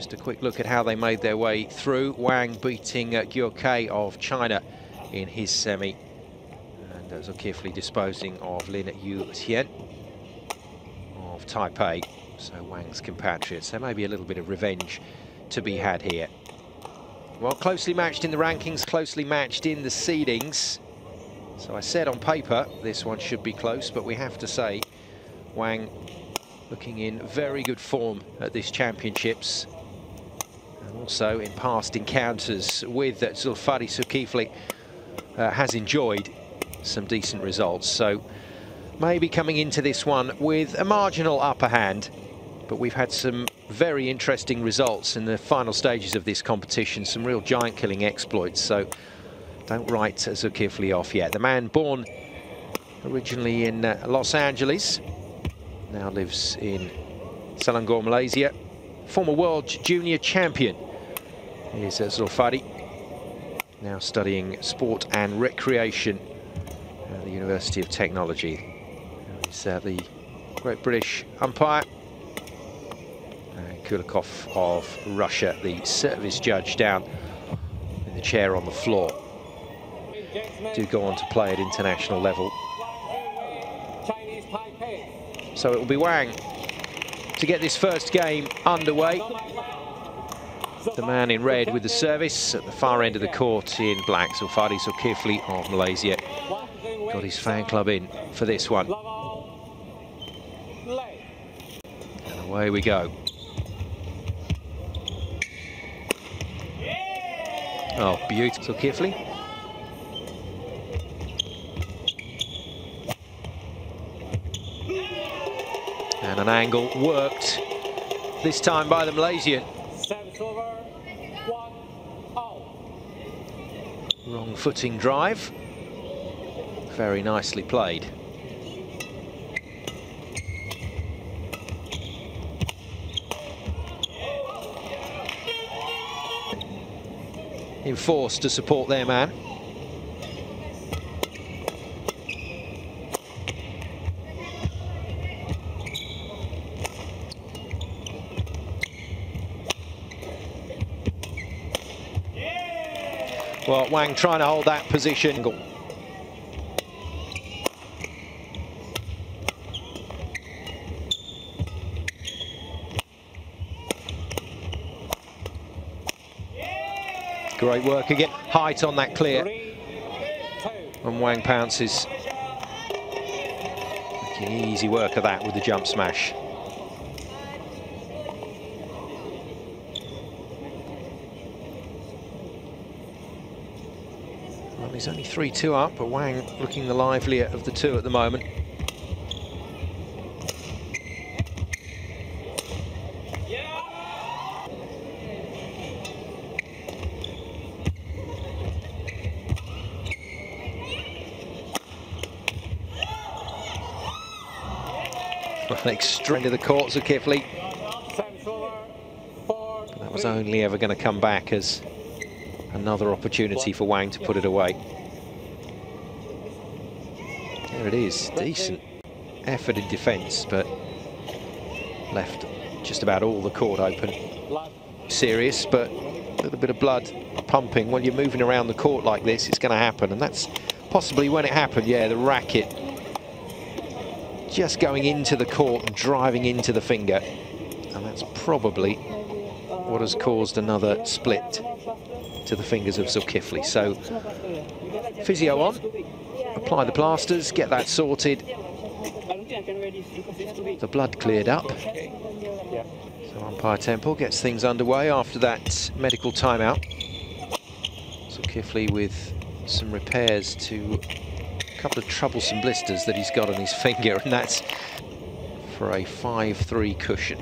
Just a quick look at how they made their way through. Wang beating Gyokei of China in his semi. And Zulkifli disposing of Lin Yu-Tian of Taipei. So Wang's compatriots. There may be a little bit of revenge to be had here. Well, closely matched in the rankings, closely matched in the seedings. So I said on paper this one should be close, but we have to say Wang looking in very good form at this championships. And also in past encounters with Zulfadli ZULKIFFLI has enjoyed some decent results. So maybe coming into this one with a marginal upper hand. But we've had some very interesting results in the final stages of this competition, some real giant-killing exploits, so don't write Zulkifli off yet. The man born originally in Los Angeles, now lives in Selangor, Malaysia. Former world junior champion is Zulfadli, now studying sport and recreation at the University of Technology. He's the Great British umpire. Kulikov of Russia, the service judge, down in the chair on the floor. Do go on to play at international level. So it will be Wang to get this first game underway. The man in red with the service at the far end of the court in black, Zulfadli ZULKIFFLI of Malaysia. Got his fan club in for this one. And away we go. Oh, beautiful, Zulkifli. And an angle worked this time by the Malaysian. Wrong footing drive. Very nicely played. Enforced to support their man. Well, Wang trying to hold that position. Great work again, height on that clear. And Wang pounces. Making easy work of that with the jump smash. Well, he's only 3-2 up, but Wang looking the livelier of the two at the moment. Extreme to the court, Zulkifli. But that was only ever going to come back as another opportunity for Wang to put it away. There it is, decent effort in defence, but left just about all the court open. Serious, but a little bit of blood pumping. When you're moving around the court like this, it's going to happen, and that's possibly when it happened. Yeah, the racket just going into the court and driving into the finger, and that's probably what has caused another split to the fingers of Zulkifli. So physio on, apply the plasters, get that sorted. The blood cleared up. So umpire Temple gets things underway after that medical timeout. Zulkifli with some repairs to a couple of troublesome blisters that he's got on his finger, and that's for a 5-3 cushion.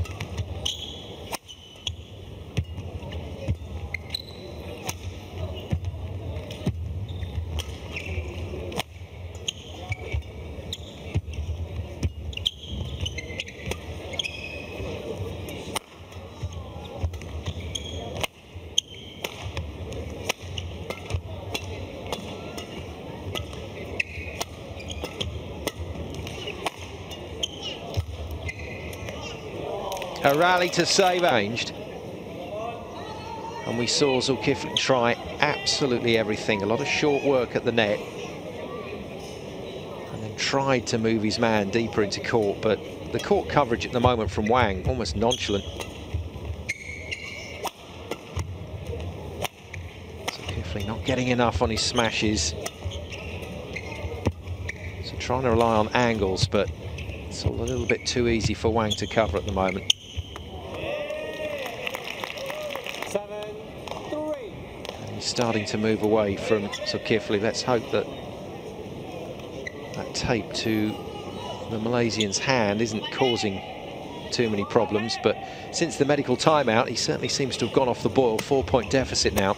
A rally to save arranged. And we saw Zulkifli try absolutely everything. A lot of short work at the net. And then tried to move his man deeper into court, but the court coverage at the moment from Wang, almost nonchalant. Zulkifli not getting enough on his smashes. So trying to rely on angles, but it's all a little bit too easy for Wang to cover at the moment. 7-3. And he's starting to move away from Zulkifli. Let's hope that that tape to the Malaysian's hand isn't causing too many problems, but since the medical timeout, he certainly seems to have gone off the boil. 4-point deficit now.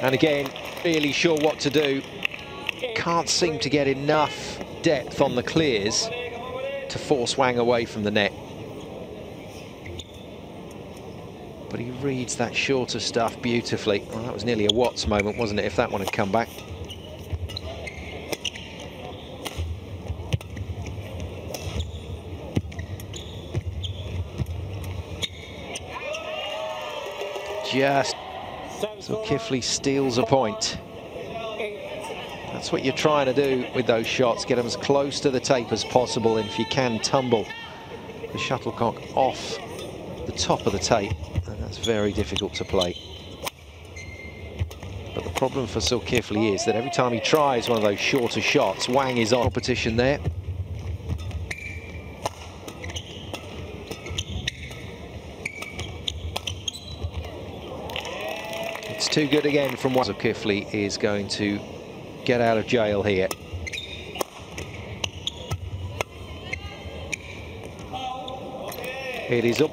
And again, really sure what to do. Can't seem to get enough depth on the clears to force Wang away from the net. But he reads that shorter stuff beautifully. Well, that was nearly a Watts moment, wasn't it, if that one had come back. Just Zulkifli steals a point. That's what you're trying to do with those shots, get them as close to the tape as possible, and if you can, tumble the shuttlecock off the top of the tape, and that's very difficult to play. But the problem for Zulkifli is that every time he tries one of those shorter shots, Wang is on competition there. It's too good again from Wang. Zulkifli is going to get out of jail here. It is up.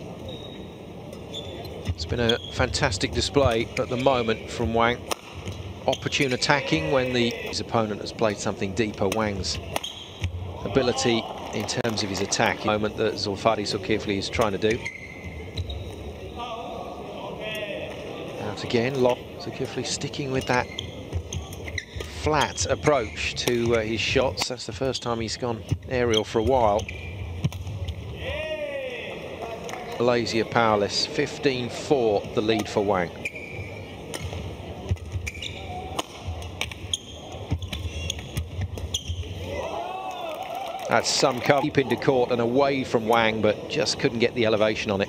It's been a fantastic display at the moment from Wang. Opportune attacking when his opponent has played something deeper. Wang's ability in terms of his attack, the moment that Zulfadli ZULKIFFLI is trying to do. Out again, ZULKIFFLI sticking with that flat approach to his shots. That's the first time he's gone aerial for a while. Malaysia powerless. 15-4 the lead for Wang. That's some cover deep into court and away from Wang, but just couldn't get the elevation on it.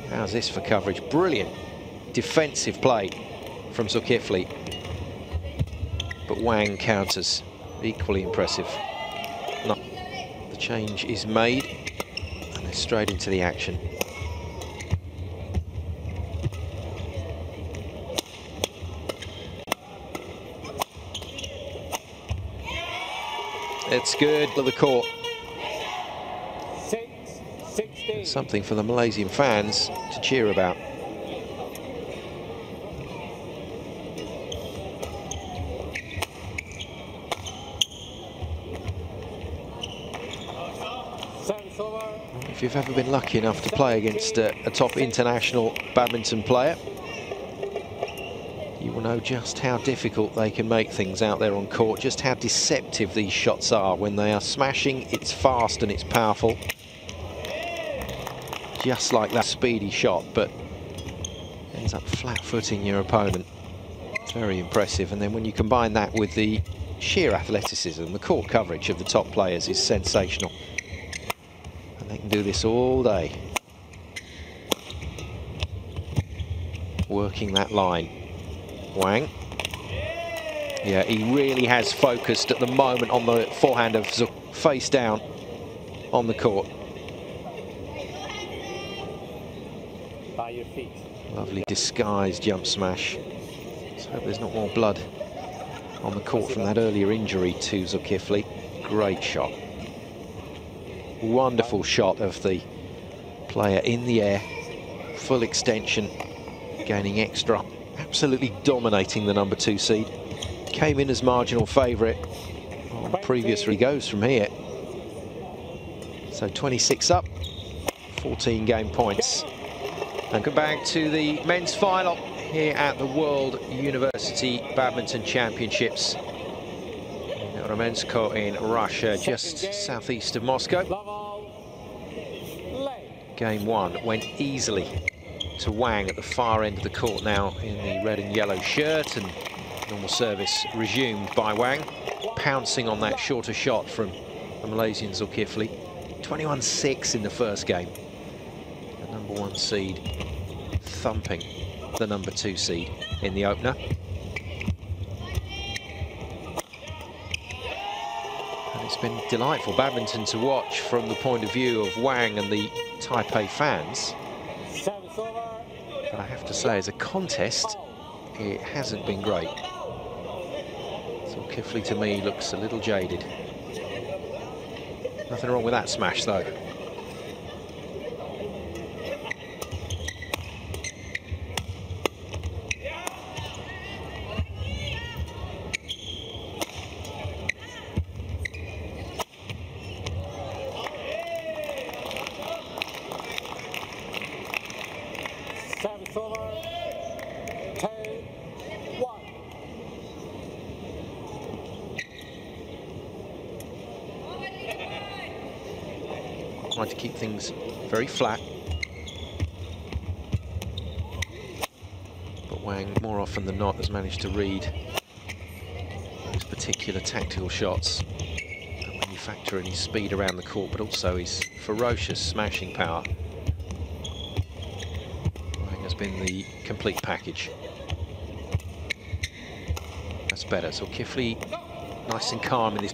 How's this for coverage? Brilliant defensive play from Zulkifli. But Wang counters, equally impressive. No, the change is made, and they're straight into the action. It's good for the court. 6-16. Something for the Malaysian fans to cheer about. If you've ever been lucky enough to play against a top international badminton player, you will know just how difficult they can make things out there on court, just how deceptive these shots are. When they are smashing, it's fast and it's powerful. Just like that speedy shot, but ends up flat-footing your opponent. It's very impressive. And then when you combine that with the sheer athleticism, the court coverage of the top players is sensational. They can do this all day. Working that line. Wang. Yeah, he really has focused at the moment on the forehand of Zul, face down on the court. By your feet. Lovely disguised jump smash. Let's hope there's not more blood on the court from that earlier injury to Zulkifli. Great shot. Wonderful shot of the player in the air, full extension, gaining extra, absolutely dominating the #2 seed. Came in as marginal favourite on previous three goes from here. So 26 up, 14 game points. And go back to the men's final here at the World University Badminton Championships. Ramensko in Russia, just southeast of Moscow. game one went easily to Wang at the far end of the court now in the red and yellow shirt, and normal service resumed by Wang, pouncing on that shorter shot from the Malaysian Zulkifli. 21-6 in the first game. The #1 seed thumping the #2 seed in the opener. And it's been delightful badminton to watch from the point of view of Wang and the Taipei fans. But I have to say, as a contest, it hasn't been great. Zulkifli, to me, looks a little jaded. Nothing wrong with that smash, though. Service over. 2-1. Trying to keep things very flat. But Wang, more often than not, has managed to read those particular tactical shots. And when you factor in his speed around the court, but also his ferocious smashing power, Wang has been the complete package. That's better. So Zulkifli, nice and calm in this.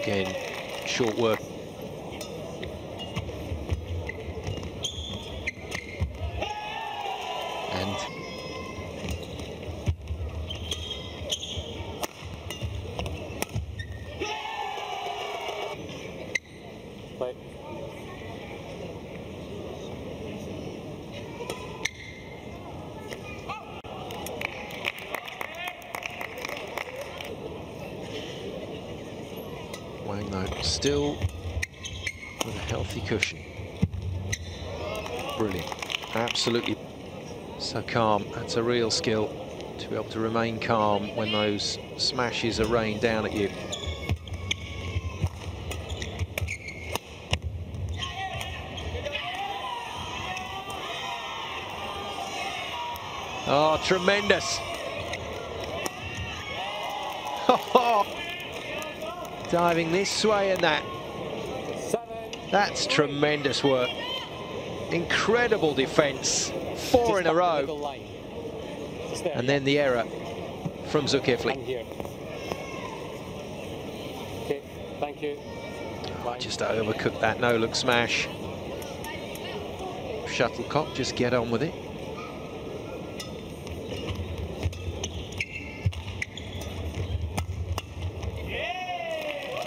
Again, short work. And Wait. Wang, though, still with a healthy cushion. Brilliant. Absolutely so calm. That's a real skill, to be able to remain calm when those smashes are rained down at you. Oh, tremendous. Diving this way and that. That's tremendous work. Incredible defence. 4 in a row. And then the error from Zulkifli. Okay, thank you. Oh, just overcooked that no-look smash. Shuttlecock, just get on with it.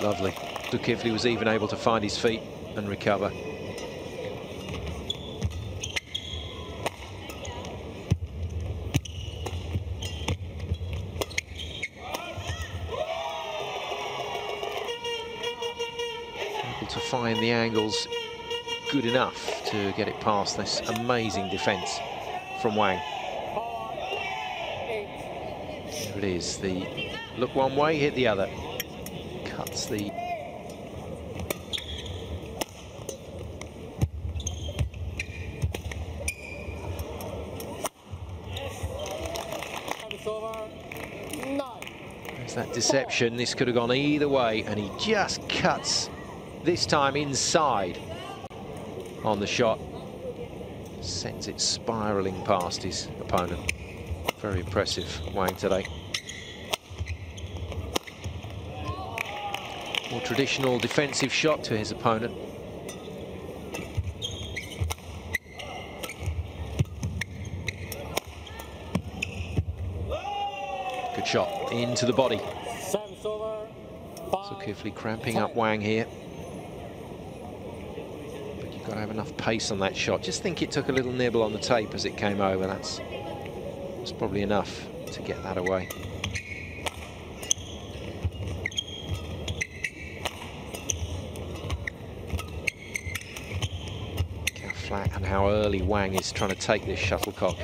Lovely. Zulkifli was even able to find his feet and recover. Able to find the angles good enough to get it past this amazing defence from Wang. There it is. The look one way, hit the other. Cuts the there's that deception. This could have gone either way, and he just cuts this time inside on the shot, sends it spiralling past his opponent. Very impressive, Wang, today. More traditional defensive shot to his opponent. Good shot into the body. So carefully cramping up Wang here. But you've got to have enough pace on that shot. Just think it took a little nibble on the tape as it came over. That's probably enough to get that away. And how early Wang is trying to take this shuttlecock.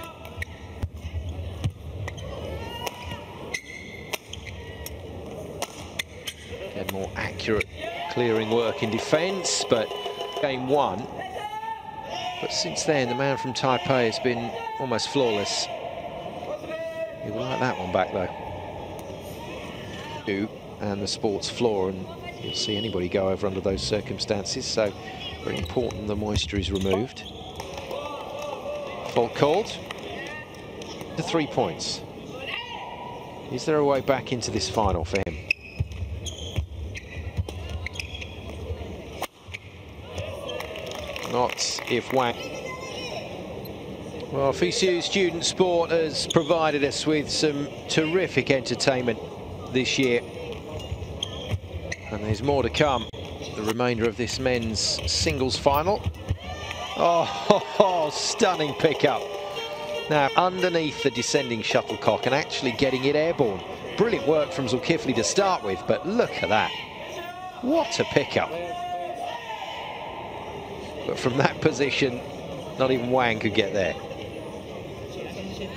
She had more accurate clearing work in defence, but game one. But since then, the man from Taipei has been almost flawless. He will like that one back, though. And the sports floor, and you'll see anybody go over under those circumstances, so very important the moisture is removed. Fault called. To 3 points. Is there a way back into this final for him? Not if Wang. Well, FISU Student Sport has provided us with some terrific entertainment this year. And there's more to come. The remainder of this men's singles final. Oh, stunning pickup. Now, underneath the descending shuttlecock and actually getting it airborne. Brilliant work from Zulkifli to start with, but look at that. What a pickup. But from that position, not even Wang could get there.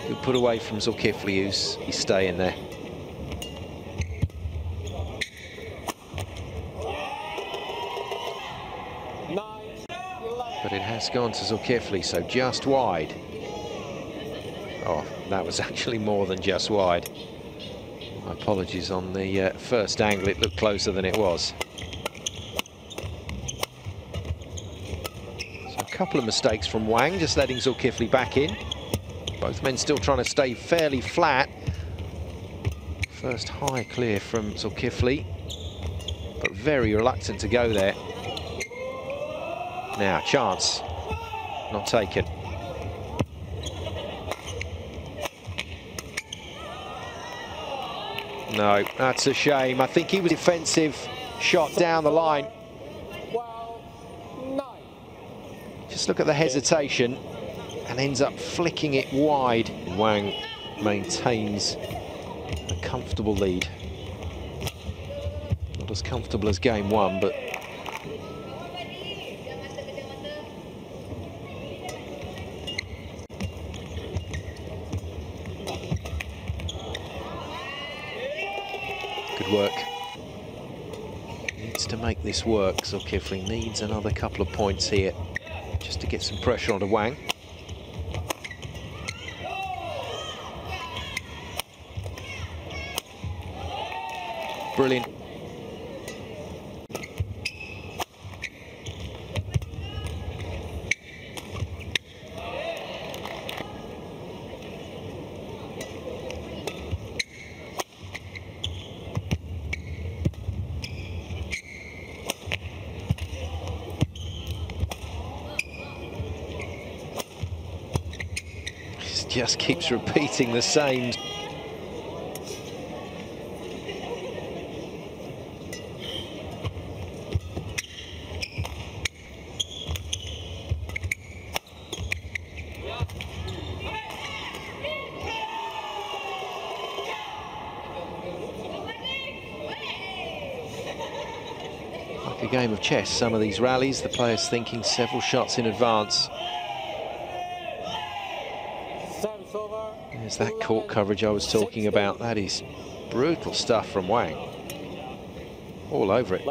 Good put away from Zulkifli, he's staying there. But it has gone to Zulkifli, so just wide. Oh, that was actually more than just wide. My apologies, on the first angle it looked closer than it was. So a couple of mistakes from Wang, just letting Zulkifli back in. Both men still trying to stay fairly flat. First high clear from Zulkifli, but very reluctant to go there. Now, chance, not taken. No, that's a shame. I think he was defensive, shot down the line. Just look at the hesitation and ends up flicking it wide. Wang maintains a comfortable lead. Not as comfortable as game one, but good work. Needs to make this work. Zulkifli needs another couple of points here just to get some pressure onto Wang. Brilliant. Just keeps repeating the same. Like a game of chess, some of these rallies, the players thinking several shots in advance. There's that court coverage I was talking about. That is brutal stuff from Wang. All over it.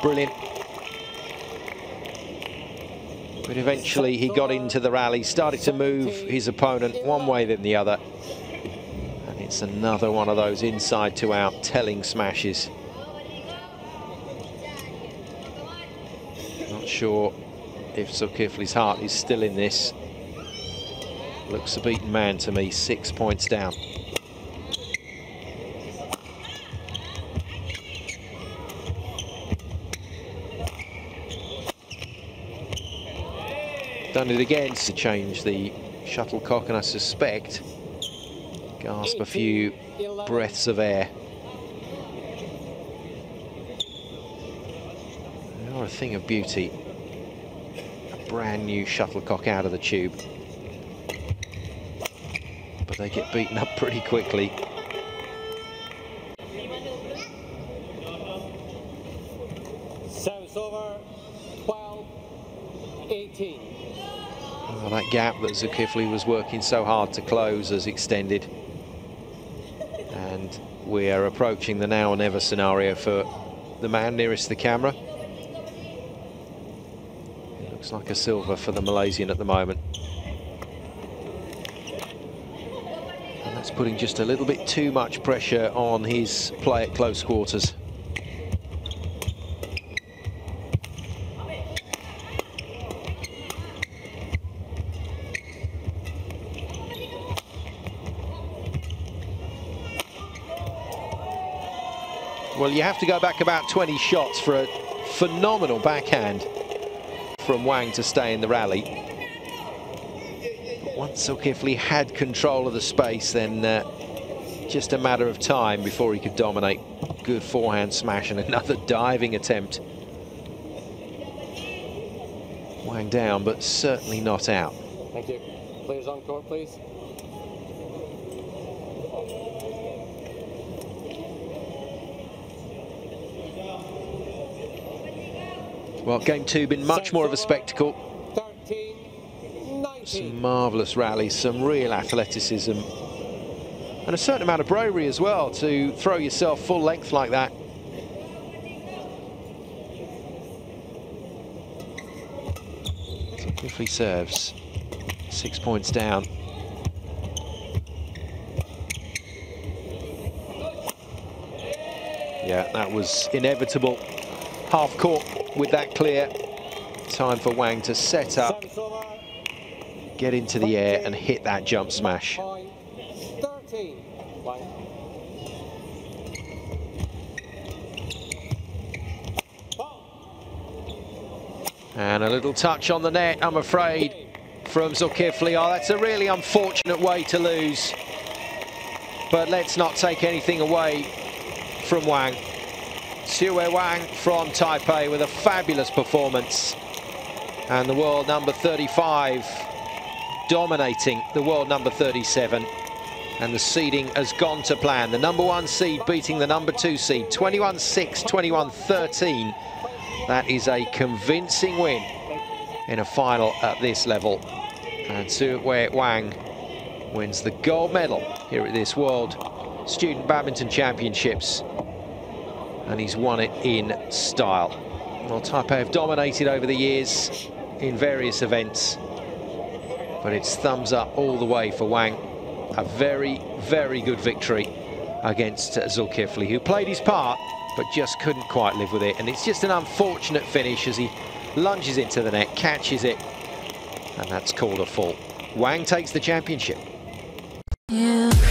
Brilliant. But eventually he got into the rally, started to move his opponent one way then the other. And it's another one of those inside to out telling smashes. Not sure if Zulkifli's heart is still in this. Looks a beaten man to me, 6 points down. Done it again to change the shuttlecock, and I suspect gasp a few breaths of air. They are a thing of beauty. A brand new shuttlecock out of the tube. but they get beaten up pretty quickly. Service over, 12-18. Well, that gap that Zulkifli was working so hard to close has extended. And we are approaching the now or never scenario for the man nearest the camera. It looks like a silver for the Malaysian at the moment. And that's putting just a little bit too much pressure on his play at close quarters. Well, you have to go back about 20 shots for a phenomenal backhand from Wang to stay in the rally. But once Zulkifli had control of the space, then just a matter of time before he could dominate. Good forehand smash and another diving attempt. Wang down, but certainly not out. Thank you. Players on court, please. Well, game two been much more of a spectacle. 13-19. Some marvellous rallies, some real athleticism, and a certain amount of bravery as well to throw yourself full length like that. If he serves, 6 points down. Yeah, that was inevitable. Half court with that clear. Time for Wang to set up, get into the air and hit that jump smash. 13. And a little touch on the net, I'm afraid, from Zulkifli. Oh, that's a really unfortunate way to lose. But let's not take anything away from Wang. Tzu Wei WANG from Taipei with a fabulous performance. And the world number 35 dominating the world number 37. And the seeding has gone to plan. The number 1 seed beating the number 2 seed. 21-6, 21-13. That is a convincing win in a final at this level. And Tzu Wei WANG wins the gold medal here at this World Student Badminton Championships. And he's won it in style. Well, Taipei have dominated over the years in various events, but it's thumbs up all the way for Wang. A very, very good victory against Zulkifli, who played his part, but just couldn't quite live with it. And it's just an unfortunate finish as he lunges into the net, catches it, and that's called a fault. Wang takes the championship. Yeah.